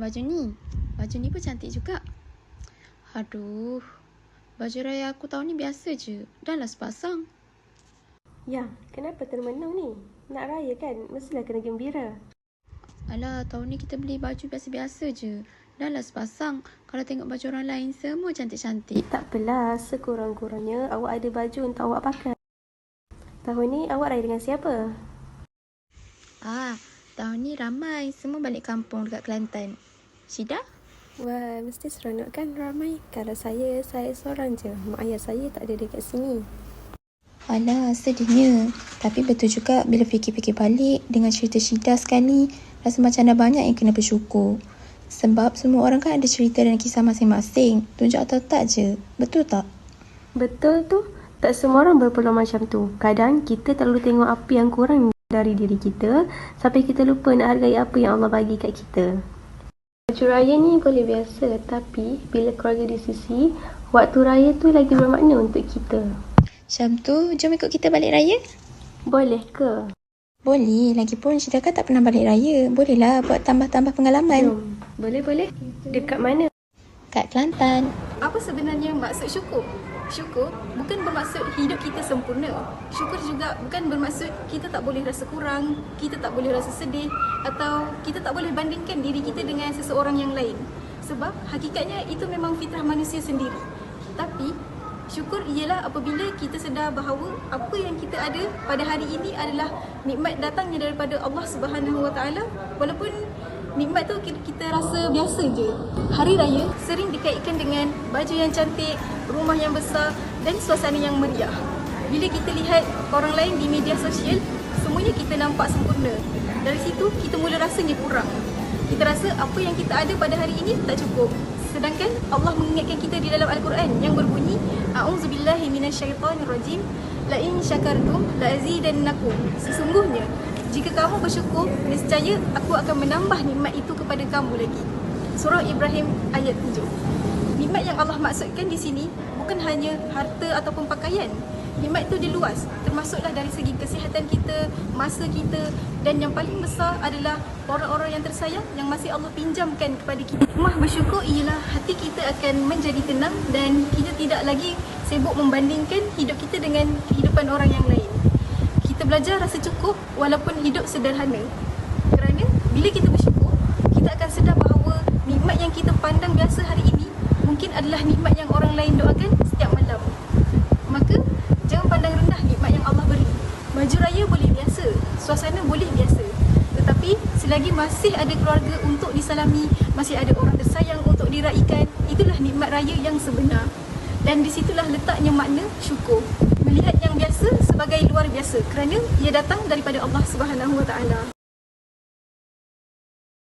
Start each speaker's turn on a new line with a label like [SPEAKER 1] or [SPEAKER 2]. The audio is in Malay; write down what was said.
[SPEAKER 1] baju ni. Baju ni pun cantik juga. Aduh, baju raya aku tahun ni biasa je. Dah lah sepasang.
[SPEAKER 2] Ya, kenapa termenung ni? Nak raya kan? Mestilah kena gembira.
[SPEAKER 1] Alah, tahun ni kita beli baju biasa-biasa je. Dah lah sepasang. Kalau tengok baju orang lain, semua cantik-cantik.
[SPEAKER 2] Tak apalah, sekurang-kurangnya awak ada baju untuk awak pakai. Tahun ni awak raya dengan siapa?
[SPEAKER 1] Tahun ni ramai. Semua balik kampung dekat Kelantan. Syida?
[SPEAKER 2] Wah, mesti seronok kan ramai. Kalau saya seorang je. Mak ayah saya tak ada dekat sini.
[SPEAKER 1] Alah, sedihnya. Tapi betul juga bila fikir-fikir balik dengan cerita Syida sekali, rasa macam dah banyak yang kena bersyukur. Sebab semua orang kan ada cerita dan kisah masing-masing. Tunjuk atau tak je. Betul tak?
[SPEAKER 2] Betul tu. Tak semua orang berpeluang macam tu. Kadang kita terlalu tengok apa yang kurang dari diri kita sampai kita lupa nak hargai apa yang Allah bagi kat kita. Baju raya ni boleh biasa, tapi bila keluarga di sisi, waktu raya tu lagi bermakna untuk kita.
[SPEAKER 1] Syam tu, jom ikut kita balik raya?
[SPEAKER 2] Boleh ke?
[SPEAKER 1] Boleh, lagipun Syida kan tak pernah balik raya. Bolehlah buat tambah-tambah pengalaman.
[SPEAKER 2] Jom. Boleh. Dekat mana?
[SPEAKER 1] Kat Kelantan.
[SPEAKER 3] Apa sebenarnya maksud syukur? Syukur bukan bermaksud hidup kita sempurna. Syukur juga bukan bermaksud kita tak boleh rasa kurang, kita tak boleh rasa sedih, atau kita tak boleh bandingkan diri kita dengan seseorang yang lain. Sebab hakikatnya itu memang fitrah manusia sendiri. Tapi syukur ialah apabila kita sedar bahawa apa yang kita ada pada hari ini adalah nikmat datangnya daripada Allah Subhanahu Wa Taala. Walaupun nikmat tu kita rasa biasa je. Hari raya sering dikaitkan dengan baju yang cantik, rumah yang besar dan suasana yang meriah. Bila kita lihat orang lain di media sosial, semuanya kita nampak sempurna. Dari situ kita mula rasanya kurang. Kita rasa apa yang kita ada pada hari ini tak cukup. Sedangkan Allah mengingatkan kita di dalam Al-Quran yang berbunyi, A'udzubillahi minasyaitonirrajim, la in syakartum la azidannakum. Sesungguhnya jika kamu bersyukur, nescaya aku akan menambah nikmat itu kepada kamu lagi. Surah Ibrahim ayat 7. Nikmat yang Allah maksudkan di sini bukan hanya harta ataupun pakaian. Nikmat itu dia luas, termasuklah dari segi kesihatan kita, masa kita, dan yang paling besar adalah orang-orang yang tersayang yang masih Allah pinjamkan kepada kita. Hikmah bersyukur ialah hati kita akan menjadi tenang dan kita tidak lagi sibuk membandingkan hidup kita dengan kehidupan orang yang lain. Kita belajar rasa cukup walaupun hidup sederhana. Kerana bila kita bersyukur, kita akan sedar bahawa nikmat yang kita pandang biasa hari ini mungkin adalah nikmat yang orang lain doakan setiap malam. Maka jangan pandang rendah nikmat yang Allah beri. Baju raya boleh biasa, suasana boleh biasa. Tetapi selagi masih ada keluarga untuk disalami, masih ada orang tersayang untuk diraikan, itulah nikmat raya yang sebenar. Dan disitulah letaknya makna syukur. Melihat yang biasa sebagai luar biasa kerana ia datang daripada Allah Subhanahu Wa Taala.